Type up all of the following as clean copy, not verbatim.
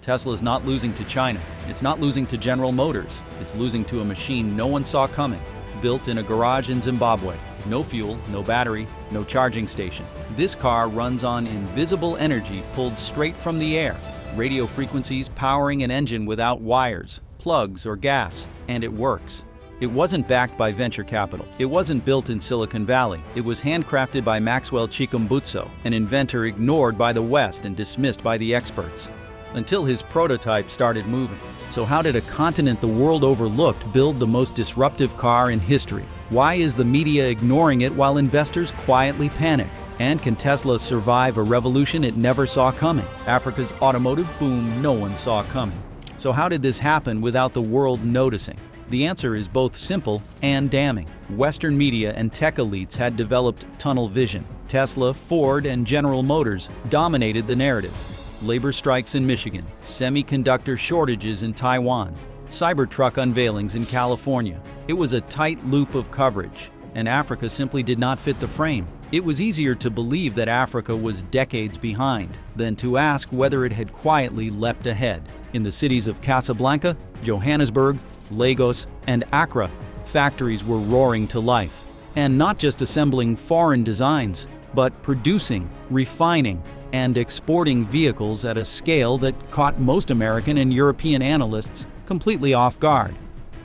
Tesla's not losing to China. It's not losing to General Motors. It's losing to a machine no one saw coming, built in a garage in Zimbabwe. No fuel, no battery, no charging station. This car runs on invisible energy pulled straight from the air. Radio frequencies powering an engine without wires, plugs, or gas. And it works. It wasn't backed by venture capital. It wasn't built in Silicon Valley. It was handcrafted by Maxwell Chikumbutso, an inventor ignored by the West and dismissed by the experts, until his prototype started moving. So how did a continent the world overlooked build the most disruptive car in history? Why is the media ignoring it while investors quietly panic? And can Tesla survive a revolution it never saw coming? Africa's automotive boom no one saw coming. So how did this happen without the world noticing? The answer is both simple and damning. Western media and tech elites had developed tunnel vision. Tesla, Ford, and General Motors dominated the narrative. Labor strikes in Michigan, semiconductor shortages in Taiwan, Cybertruck unveilings in California. It was a tight loop of coverage, and Africa simply did not fit the frame. It was easier to believe that Africa was decades behind than to ask whether it had quietly leapt ahead. In the cities of Casablanca, Johannesburg, Lagos, and Accra, factories were roaring to life. And not just assembling foreign designs, but producing, refining, and exporting vehicles at a scale that caught most American and European analysts completely off guard.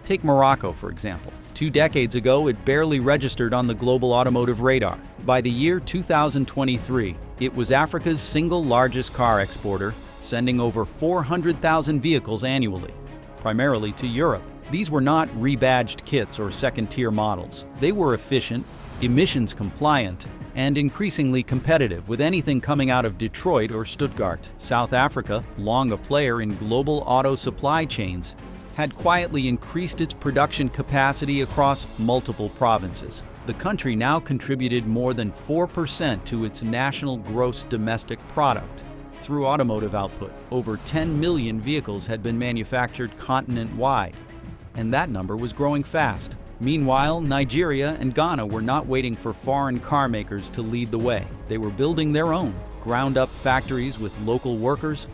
Take Morocco, for example. 2 decades ago, it barely registered on the global automotive radar. By the year 2023, it was Africa's single largest car exporter, sending over 400,000 vehicles annually, primarily to Europe. These were not rebadged kits or second-tier models. They were efficient, emissions compliant, and increasingly competitive with anything coming out of Detroit or Stuttgart. South Africa, long a player in global auto supply chains, had quietly increased its production capacity across multiple provinces. The country now contributed more than 4% to its national gross domestic product through automotive output. Over 10 million vehicles had been manufactured continent-wide, and that number was growing fast. Meanwhile, Nigeria and Ghana were not waiting for foreign car makers to lead the way. They were building their own, ground-up factories with local workers,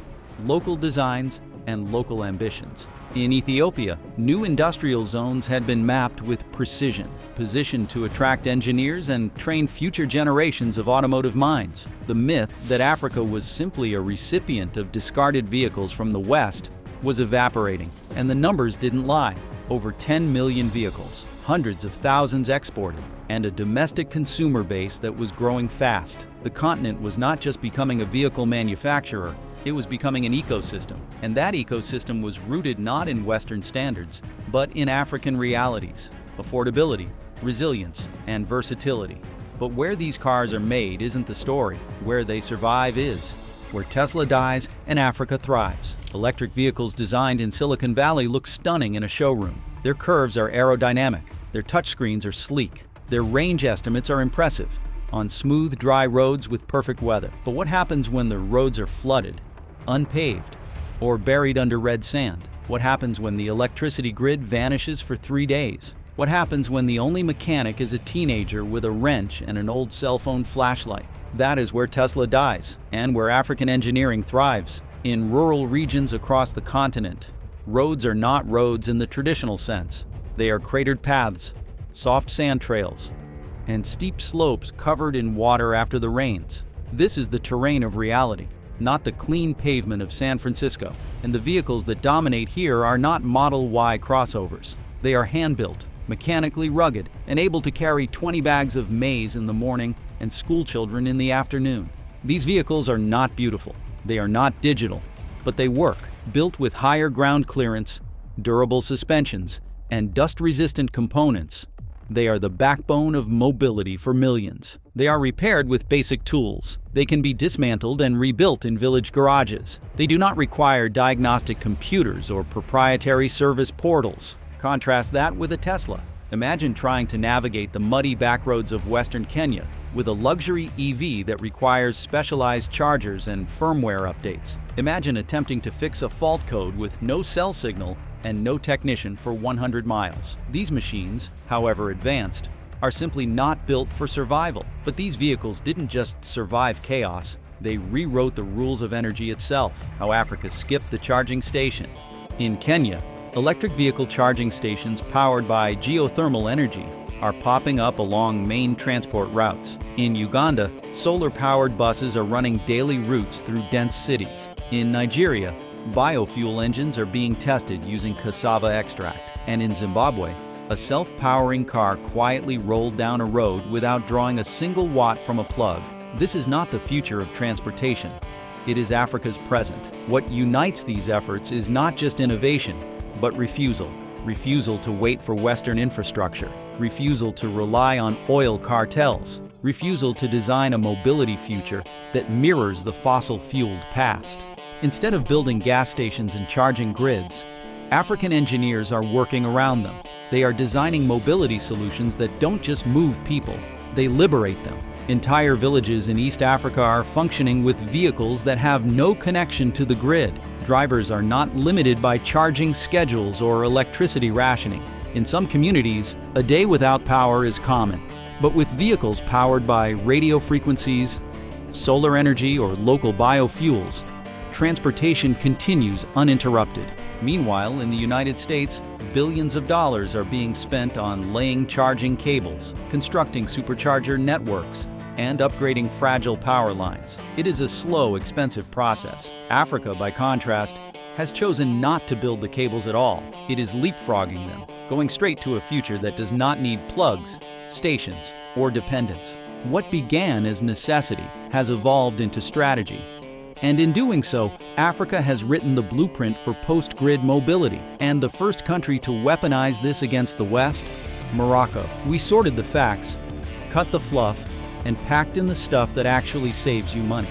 local designs, and local ambitions. In Ethiopia, new industrial zones had been mapped with precision, positioned to attract engineers and train future generations of automotive minds. The myth that Africa was simply a recipient of discarded vehicles from the West was evaporating, and the numbers didn't lie. Over 10 million vehicles, hundreds of thousands exported, and a domestic consumer base that was growing fast. The continent was not just becoming a vehicle manufacturer, it was becoming an ecosystem. And that ecosystem was rooted not in Western standards, but in African realities, affordability, resilience, and versatility. But where these cars are made isn't the story. Where they survive is. Where Tesla dies and Africa thrives. Electric vehicles designed in Silicon Valley look stunning in a showroom. Their curves are aerodynamic. Their touchscreens are sleek. Their range estimates are impressive on smooth, dry roads with perfect weather. But what happens when the roads are flooded, unpaved, or buried under red sand? What happens when the electricity grid vanishes for 3 days? What happens when the only mechanic is a teenager with a wrench and an old cell phone flashlight? That is where Tesla dies, and where African engineering thrives. In rural regions across the continent, roads are not roads in the traditional sense. They are cratered paths, soft sand trails, and steep slopes covered in water after the rains. This is the terrain of reality, not the clean pavement of San Francisco. And the vehicles that dominate here are not Model Y crossovers. They are hand-built, mechanically rugged, and able to carry 20 bags of maize in the morning and schoolchildren in the afternoon. These vehicles are not beautiful. They are not digital, but they work. Built with higher ground clearance, durable suspensions, and dust-resistant components, they are the backbone of mobility for millions. They are repaired with basic tools. They can be dismantled and rebuilt in village garages. They do not require diagnostic computers or proprietary service portals. Contrast that with a Tesla. Imagine trying to navigate the muddy backroads of Western Kenya with a luxury EV that requires specialized chargers and firmware updates. Imagine attempting to fix a fault code with no cell signal and no technician for 100 miles. These machines, however advanced, are simply not built for survival. But these vehicles didn't just survive chaos, They rewrote the rules of energy itself, how Africa skipped the charging station. In Kenya, electric vehicle charging stations powered by geothermal energy are popping up along main transport routes. In Uganda, solar-powered buses are running daily routes through dense cities. In Nigeria, biofuel engines are being tested using cassava extract. And in Zimbabwe, a self-powering car quietly rolled down a road without drawing a single watt from a plug. This is not the future of transportation. It is Africa's present. What unites these efforts is not just innovation, but refusal. Refusal to wait for Western infrastructure. Refusal to rely on oil cartels. Refusal to design a mobility future that mirrors the fossil-fueled past. Instead of building gas stations and charging grids, African engineers are working around them. They are designing mobility solutions that don't just move people, they liberate them. Entire villages in East Africa are functioning with vehicles that have no connection to the grid. Drivers are not limited by charging schedules or electricity rationing. In some communities, a day without power is common. But with vehicles powered by radio frequencies, solar energy, or local biofuels, transportation continues uninterrupted. Meanwhile, in the United States, billions of dollars are being spent on laying charging cables, constructing supercharger networks, and upgrading fragile power lines. It is a slow, expensive process. Africa, by contrast, has chosen not to build the cables at all. It is leapfrogging them, going straight to a future that does not need plugs, stations, or dependence. What began as necessity has evolved into strategy. And in doing so, Africa has written the blueprint for post-grid mobility. And the first country to weaponize this against the West? Morocco. We sorted the facts, cut the fluff, and packed in the stuff that actually saves you money.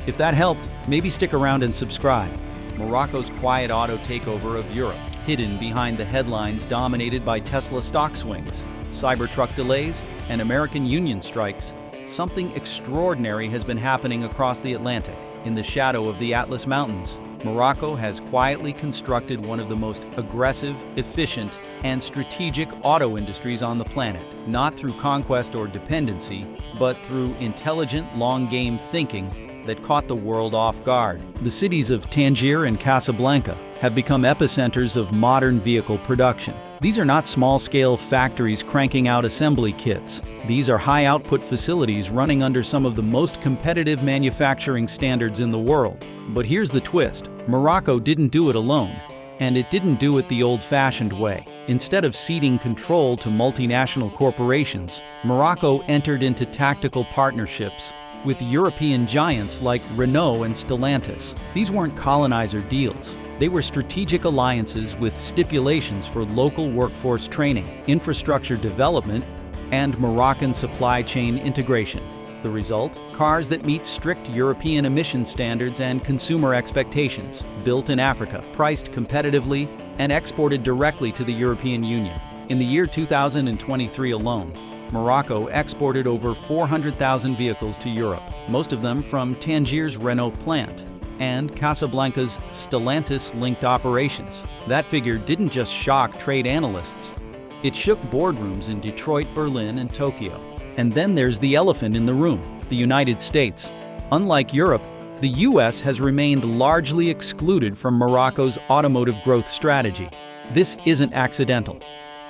If that helped, maybe stick around and subscribe. Morocco's quiet auto takeover of Europe, hidden behind the headlines dominated by Tesla stock swings, Cybertruck delays, and American union strikes, something extraordinary has been happening across the Atlantic. In the shadow of the Atlas Mountains, Morocco has quietly constructed one of the most aggressive, efficient, and strategic auto industries on the planet, not through conquest or dependency, but through intelligent, long-game thinking that caught the world off guard. The cities of Tangier and Casablanca have become epicenters of modern vehicle production. These are not small-scale factories cranking out assembly kits. These are high-output facilities running under some of the most competitive manufacturing standards in the world. But here's the twist. Morocco didn't do it alone, and it didn't do it the old-fashioned way. Instead of ceding control to multinational corporations, Morocco entered into tactical partnerships with European giants like Renault and Stellantis. These weren't colonizer deals. They were strategic alliances with stipulations for local workforce training, infrastructure development, and Moroccan supply chain integration. The result? Cars that meet strict European emission standards and consumer expectations, built in Africa, priced competitively, and exported directly to the European Union. In the year 2023 alone, Morocco exported over 400,000 vehicles to Europe, most of them from Tangier's Renault plant and Casablanca's Stellantis-linked operations. That figure didn't just shock trade analysts. It shook boardrooms in Detroit, Berlin, and Tokyo. And then there's the elephant in the room, the United States. Unlike Europe, the US has remained largely excluded from Morocco's automotive growth strategy. This isn't accidental.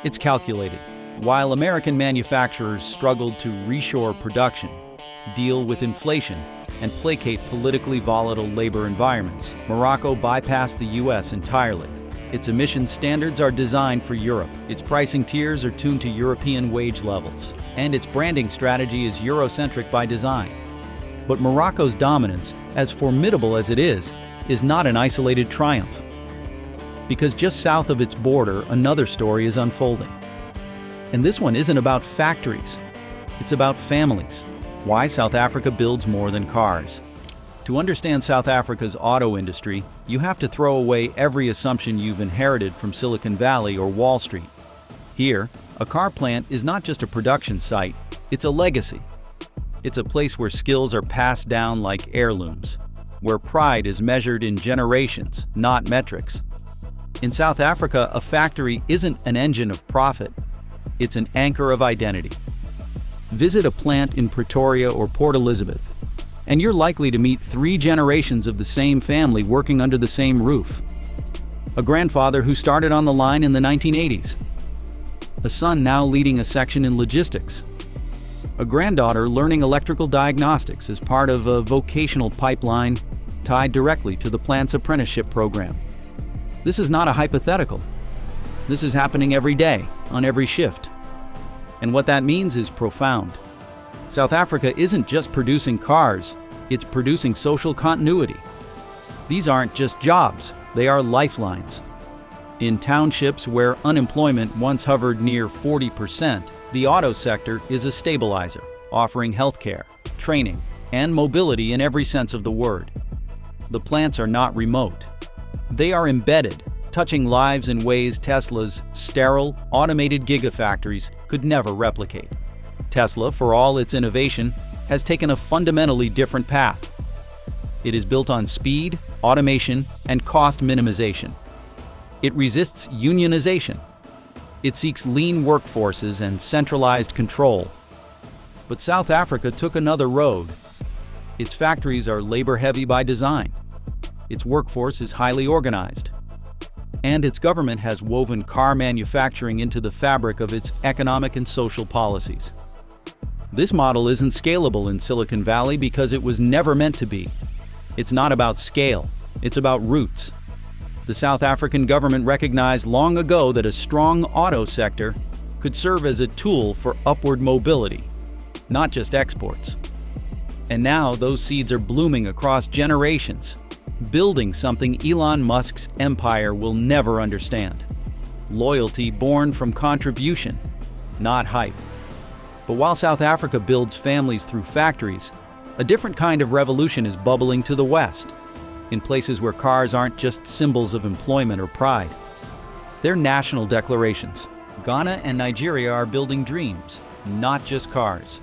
It's calculated. While American manufacturers struggled to reshore production, deal with inflation, and placate politically volatile labor environments, Morocco bypassed the US entirely. Its emission standards are designed for Europe, its pricing tiers are tuned to European wage levels, and its branding strategy is Eurocentric by design. But Morocco's dominance, as formidable as it is not an isolated triumph. Because just south of its border, another story is unfolding. And this one isn't about factories, it's about families. Why South Africa builds more than cars. To understand South Africa's auto industry, you have to throw away every assumption you've inherited from Silicon Valley or Wall Street. Here, a car plant is not just a production site, it's a legacy. It's a place where skills are passed down like heirlooms, where pride is measured in generations, not metrics. In South Africa, a factory isn't an engine of profit, it's an anchor of identity. Visit a plant in Pretoria or Port Elizabeth, And you're likely to meet 3 generations of the same family working under the same roof. A grandfather who started on the line in the 1980s. A son now leading a section in logistics. A granddaughter learning electrical diagnostics as part of a vocational pipeline tied directly to the plant's apprenticeship program. This is not a hypothetical. This is happening every day, on every shift. And what that means is profound. South Africa isn't just producing cars, it's producing social continuity. These aren't just jobs, they are lifelines. In townships where unemployment once hovered near 40%, the auto sector is a stabilizer, offering healthcare, training, and mobility in every sense of the word. The plants are not remote. They are embedded, touching lives in ways Tesla's sterile, automated gigafactories could never replicate. Tesla, for all its innovation, has taken a fundamentally different path. It is built on speed, automation, and cost minimization. It resists unionization. It seeks lean workforces and centralized control. But South Africa took another road. Its factories are labor-heavy by design. Its workforce is highly organized. And its government has woven car manufacturing into the fabric of its economic and social policies. This model isn't scalable in Silicon Valley because it was never meant to be. It's not about scale, it's about roots. The South African government recognized long ago that a strong auto sector could serve as a tool for upward mobility, not just exports. And now those seeds are blooming across generations, building something Elon Musk's empire will never understand. Loyalty born from contribution, not hype. But while South Africa builds families through factories, a different kind of revolution is bubbling to the west, in places where cars aren't just symbols of employment or pride. They're national declarations. Ghana and Nigeria are building dreams, not just cars.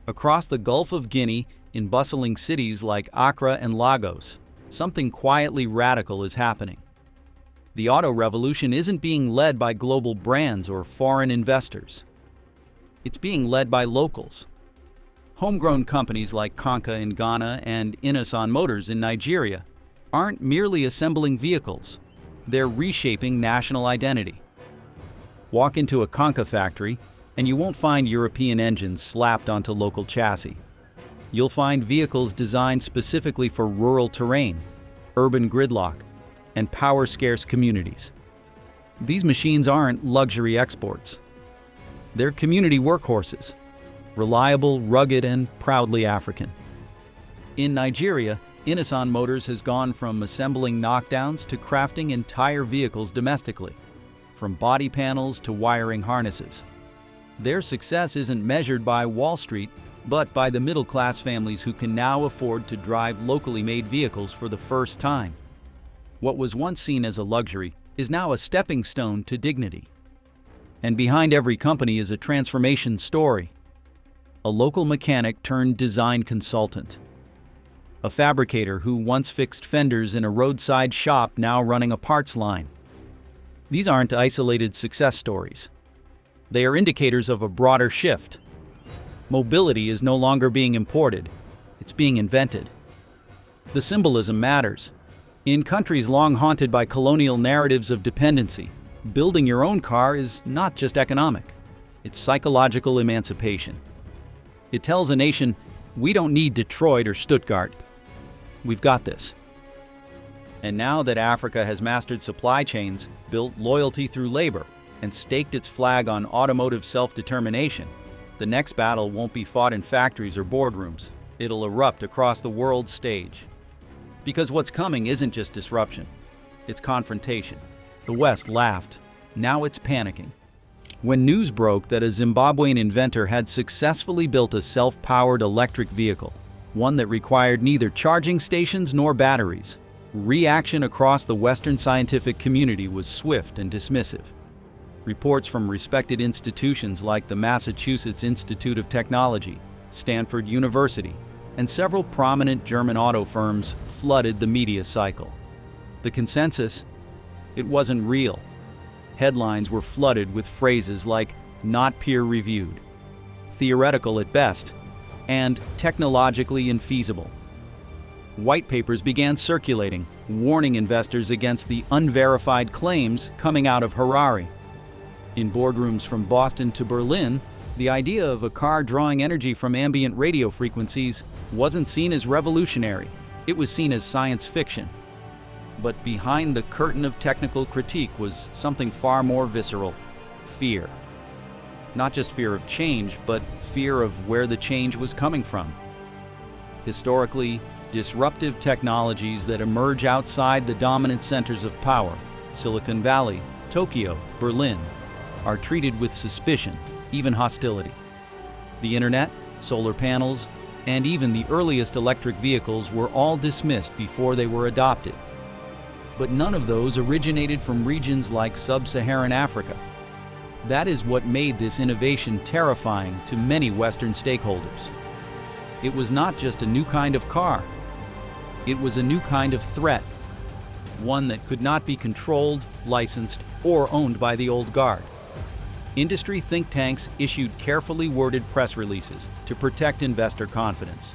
Across the Gulf of Guinea, in bustling cities like Accra and Lagos, something quietly radical is happening. The auto revolution isn't being led by global brands or foreign investors. It's being led by locals. Homegrown companies like Konka in Ghana and Innoson Motors in Nigeria aren't merely assembling vehicles, they're reshaping national identity. Walk into a Konka factory and you won't find European engines slapped onto local chassis. You'll find vehicles designed specifically for rural terrain, urban gridlock, and power-scarce communities. These machines aren't luxury exports. They're community workhorses, reliable, rugged, and proudly African. In Nigeria, Innoson Motors has gone from assembling knockdowns to crafting entire vehicles domestically, from body panels to wiring harnesses. Their success isn't measured by Wall Street, but by the middle-class families who can now afford to drive locally made vehicles for the first time. What was once seen as a luxury is now a stepping stone to dignity. And behind every company is a transformation story. A local mechanic turned design consultant. A fabricator who once fixed fenders in a roadside shop now running a parts line. These aren't isolated success stories. They are indicators of a broader shift. Mobility is no longer being imported, it's being invented. The symbolism matters. In countries long haunted by colonial narratives of dependency, building your own car is not just economic, it's psychological emancipation. It tells a nation, we don't need Detroit or Stuttgart. We've got this. And now that Africa has mastered supply chains, built loyalty through labor, and staked its flag on automotive self-determination, the next battle won't be fought in factories or boardrooms. It'll erupt across the world stage. Because what's coming isn't just disruption, it's confrontation. The West laughed. Now it's panicking. When news broke that a Zimbabwean inventor had successfully built a self-powered electric vehicle, one that required neither charging stations nor batteries, reaction across the Western scientific community was swift and dismissive. Reports from respected institutions like the Massachusetts Institute of Technology, Stanford University, and several prominent German auto firms flooded the media cycle. The consensus? It wasn't real. Headlines were flooded with phrases like, not peer-reviewed, theoretical at best, and technologically infeasible. White papers began circulating, warning investors against the unverified claims coming out of Harare. In boardrooms from Boston to Berlin, the idea of a car drawing energy from ambient radio frequencies wasn't seen as revolutionary. It was seen as science fiction. But behind the curtain of technical critique was something far more visceral: fear. Not just fear of change, but fear of where the change was coming from. Historically, disruptive technologies that emerge outside the dominant centers of power, Silicon Valley, Tokyo, Berlin, are treated with suspicion, even hostility. The internet, solar panels, and even the earliest electric vehicles were all dismissed before they were adopted. But none of those originated from regions like sub-Saharan Africa. That is what made this innovation terrifying to many Western stakeholders. It was not just a new kind of car. It was a new kind of threat, one that could not be controlled, licensed, or owned by the old guard. Industry think tanks issued carefully worded press releases to protect investor confidence.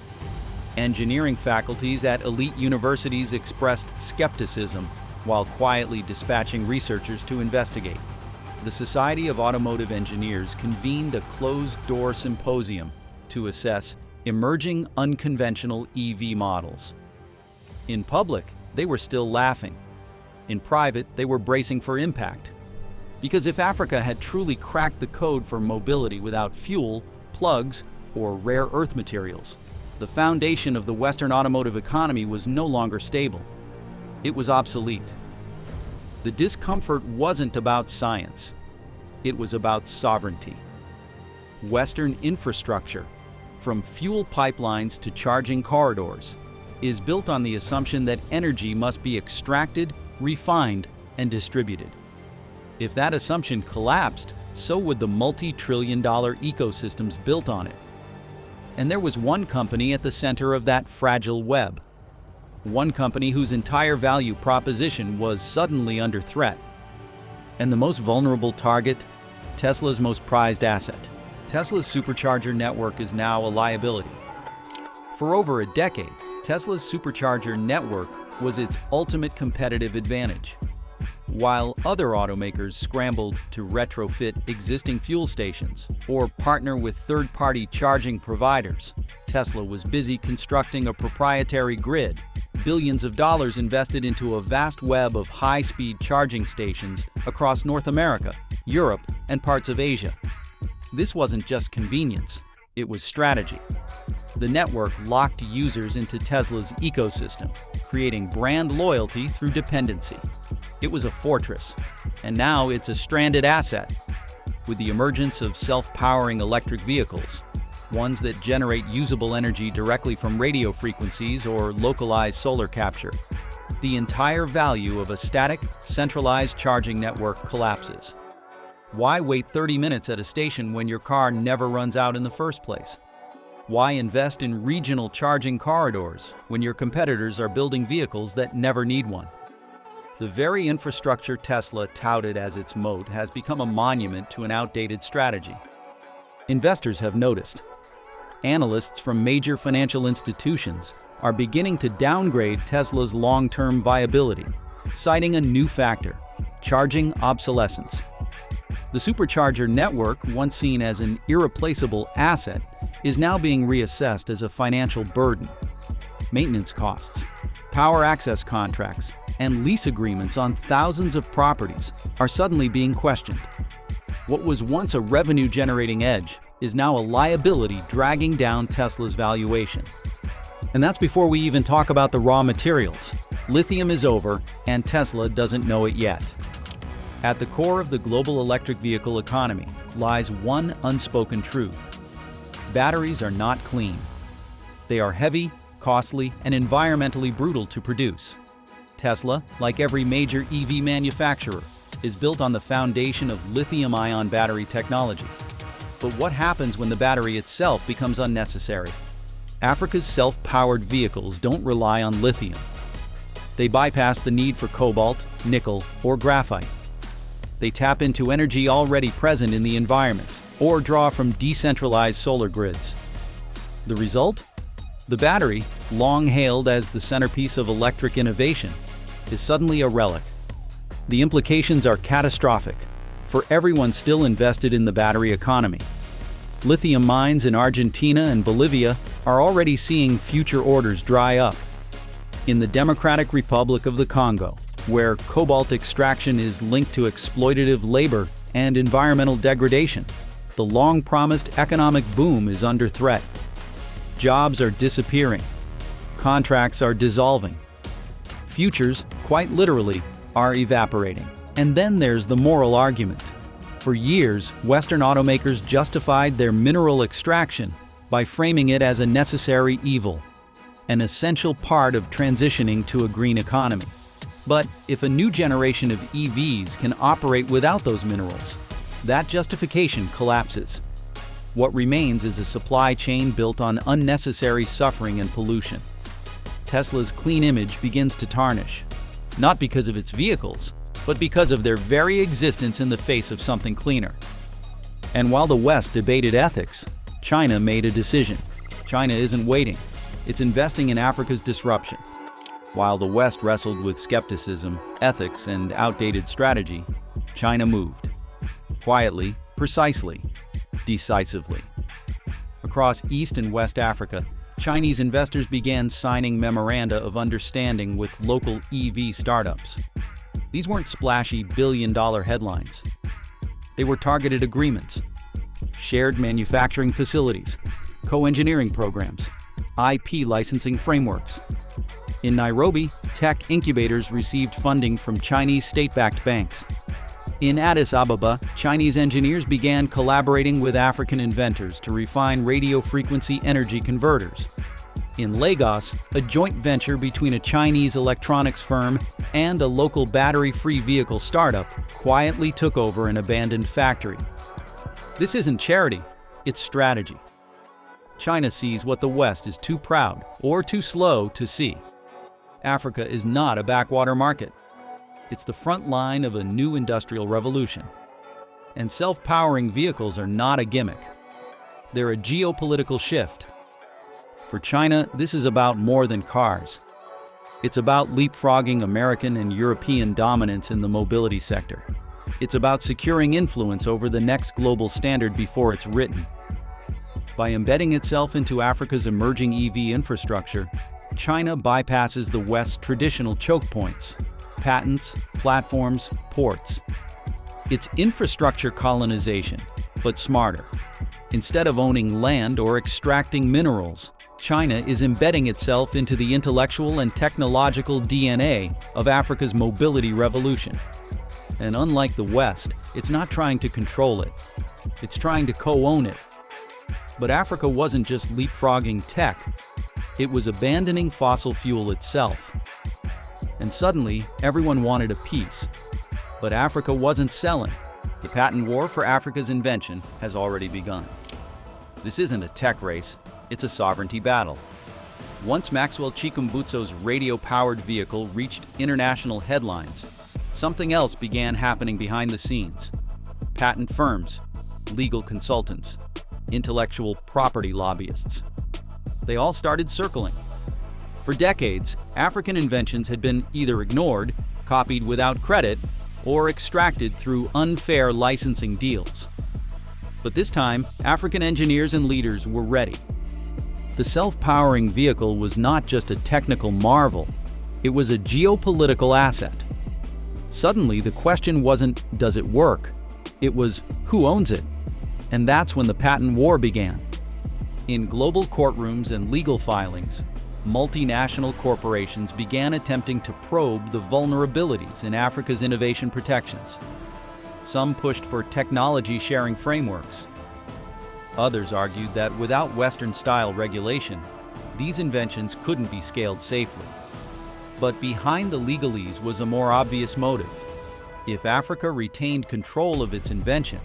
Engineering faculties at elite universities expressed skepticism while quietly dispatching researchers to investigate. The Society of Automotive Engineers convened a closed-door symposium to assess emerging unconventional EV models. In public, they were still laughing. In private, they were bracing for impact. Because if Africa had truly cracked the code for mobility without fuel, plugs, or rare earth materials, the foundation of the Western automotive economy was no longer stable. It was obsolete. The discomfort wasn't about science. It was about sovereignty. Western infrastructure, from fuel pipelines to charging corridors, is built on the assumption that energy must be extracted, refined, and distributed. If that assumption collapsed, so would the multi-trillion-dollar ecosystems built on it. And there was one company at the center of that fragile web. One company whose entire value proposition was suddenly under threat. And the most vulnerable target? Tesla's most prized asset. Tesla's supercharger network is now a liability. For over a decade, Tesla's supercharger network was its ultimate competitive advantage. While other automakers scrambled to retrofit existing fuel stations or partner with third-party charging providers, Tesla was busy constructing a proprietary grid, billions of dollars invested into a vast web of high-speed charging stations across North America, Europe, and parts of Asia. This wasn't just convenience, it was strategy. The network locked users into Tesla's ecosystem, creating brand loyalty through dependency. It was a fortress, and now it's a stranded asset. With the emergence of self-powering electric vehicles, ones that generate usable energy directly from radio frequencies or localized solar capture, the entire value of a static, centralized charging network collapses. Why wait 30 minutes at a station when your car never runs out in the first place? Why invest in regional charging corridors when your competitors are building vehicles that never need one? The very infrastructure Tesla touted as its moat has become a monument to an outdated strategy. Investors have noticed. Analysts from major financial institutions are beginning to downgrade Tesla's long-term viability, citing a new factor: charging obsolescence. The supercharger network, once seen as an irreplaceable asset, is now being reassessed as a financial burden. Maintenance costs, power access contracts, and lease agreements on thousands of properties are suddenly being questioned. What was once a revenue-generating edge is now a liability dragging down Tesla's valuation. And that's before we even talk about the raw materials. Lithium is over, and Tesla doesn't know it yet. At the core of the global electric vehicle economy lies one unspoken truth. Batteries are not clean. They are heavy, costly, and environmentally brutal to produce. Tesla, like every major EV manufacturer, is built on the foundation of lithium-ion battery technology. But what happens when the battery itself becomes unnecessary? Africa's self-powered vehicles don't rely on lithium. They bypass the need for cobalt, nickel, or graphite. They tap into energy already present in the environment, or draw from decentralized solar grids. The result? The battery, long hailed as the centerpiece of electric innovation, is suddenly a relic. The implications are catastrophic for everyone still invested in the battery economy. Lithium mines in Argentina and Bolivia are already seeing future orders dry up. In the Democratic Republic of the Congo, where cobalt extraction is linked to exploitative labor and environmental degradation, the long-promised economic boom is under threat. Jobs are disappearing. Contracts are dissolving. Futures, quite literally, are evaporating. And then there's the moral argument. For years, Western automakers justified their mineral extraction by framing it as a necessary evil, an essential part of transitioning to a green economy. But if a new generation of EVs can operate without those minerals, that justification collapses. What remains is a supply chain built on unnecessary suffering and pollution. Tesla's clean image begins to tarnish, not because of its vehicles, but because of their very existence in the face of something cleaner. And while the West debated ethics, China made a decision. China isn't waiting. It's investing in Africa's disruption. While the West wrestled with skepticism, ethics, and outdated strategy, China moved. Quietly, precisely, decisively. Across East and West Africa, Chinese investors began signing memoranda of understanding with local EV startups. These weren't splashy billion-dollar headlines. They were targeted agreements, shared manufacturing facilities, co-engineering programs, IP licensing frameworks. In Nairobi, tech incubators received funding from Chinese state-backed banks. In Addis Ababa, Chinese engineers began collaborating with African inventors to refine radio frequency energy converters. In Lagos, a joint venture between a Chinese electronics firm and a local battery-free vehicle startup quietly took over an abandoned factory. This isn't charity, it's strategy. China sees what the West is too proud or too slow to see. Africa is not a backwater market. It's the front line of a new industrial revolution. And self-powering vehicles are not a gimmick. They're a geopolitical shift. For China, this is about more than cars. It's about leapfrogging American and European dominance in the mobility sector. It's about securing influence over the next global standard before it's written. By embedding itself into Africa's emerging EV infrastructure, China bypasses the West's traditional choke points: patents, platforms, ports. It's infrastructure colonization, but smarter. Instead of owning land or extracting minerals, China is embedding itself into the intellectual and technological DNA of Africa's mobility revolution. And unlike the West, it's not trying to control it. It's trying to co-own it. But Africa wasn't just leapfrogging tech. It was abandoning fossil fuel itself. And suddenly, everyone wanted a piece. But Africa wasn't selling. The patent war for Africa's invention has already begun. This isn't a tech race, it's a sovereignty battle. Once Maxwell Chikumbutso's radio-powered vehicle reached international headlines, something else began happening behind the scenes. Patent firms, legal consultants, intellectual property lobbyists. They all started circling. For decades, African inventions had been either ignored, copied without credit, or extracted through unfair licensing deals. But this time, African engineers and leaders were ready. The self-powering vehicle was not just a technical marvel, it was a geopolitical asset. Suddenly, the question wasn't, does it work? It was, who owns it? And that's when the patent war began. In global courtrooms and legal filings, multinational corporations began attempting to probe the vulnerabilities in Africa's innovation protections. Some pushed for technology-sharing frameworks. Others argued that without Western-style regulation, these inventions couldn't be scaled safely. But behind the legalese was a more obvious motive. If Africa retained control of its invention,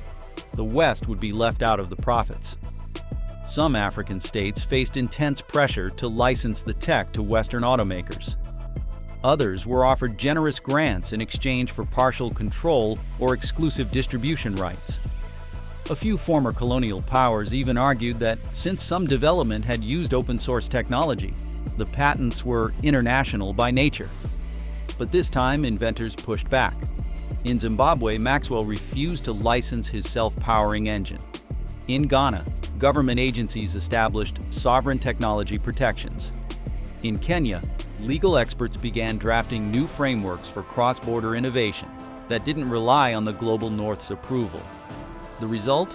the West would be left out of the profits. Some African states faced intense pressure to license the tech to Western automakers. Others were offered generous grants in exchange for partial control or exclusive distribution rights. A few former colonial powers even argued that since some development had used open-source technology, the patents were international by nature. But this time, inventors pushed back. In Zimbabwe, Maxwell refused to license his self-powering engine. In Ghana, government agencies established sovereign technology protections. In Kenya, legal experts began drafting new frameworks for cross-border innovation that didn't rely on the global North's approval. The result?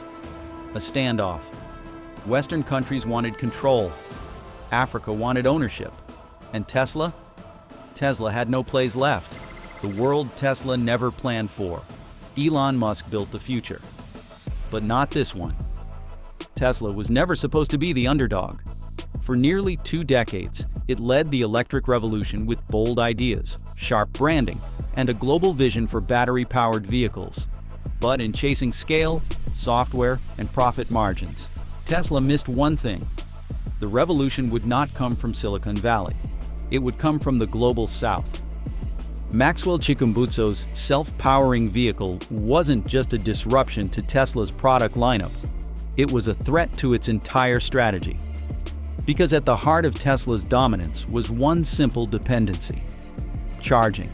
A standoff. Western countries wanted control. Africa wanted ownership. And Tesla? Tesla had no place left. The world Tesla never planned for. Elon Musk built the future. But not this one. Tesla was never supposed to be the underdog. For nearly 2 decades, it led the electric revolution with bold ideas, sharp branding, and a global vision for battery-powered vehicles. But in chasing scale, software, and profit margins, Tesla missed one thing. The revolution would not come from Silicon Valley. It would come from the global South. Maxwell Chikumbutso's self-powering vehicle wasn't just a disruption to Tesla's product lineup. It was a threat to its entire strategy. Because at the heart of Tesla's dominance was one simple dependency: charging.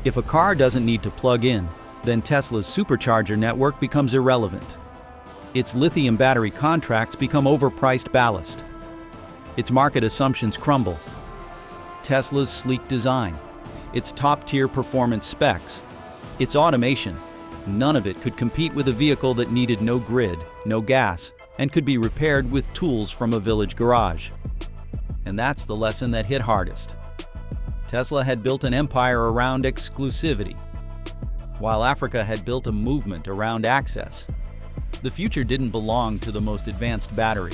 If a car doesn't need to plug in, then Tesla's supercharger network becomes irrelevant. Its lithium battery contracts become overpriced ballast. Its market assumptions crumble. Tesla's sleek design, its top-tier performance specs, its automation, none of it could compete with a vehicle that needed no grid, no gas, and could be repaired with tools from a village garage. And that's the lesson that hit hardest. Tesla had built an empire around exclusivity, while Africa had built a movement around access. The future didn't belong to the most advanced battery.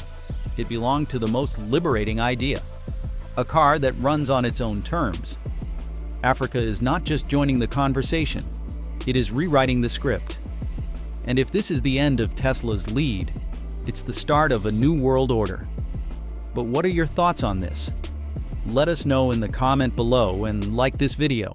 It belonged to the most liberating idea: a car that runs on its own terms. Africa is not just joining the conversation, it is rewriting the script. And if this is the end of Tesla's lead, it's the start of a new world order. But what are your thoughts on this? Let us know in the comment below and like this video.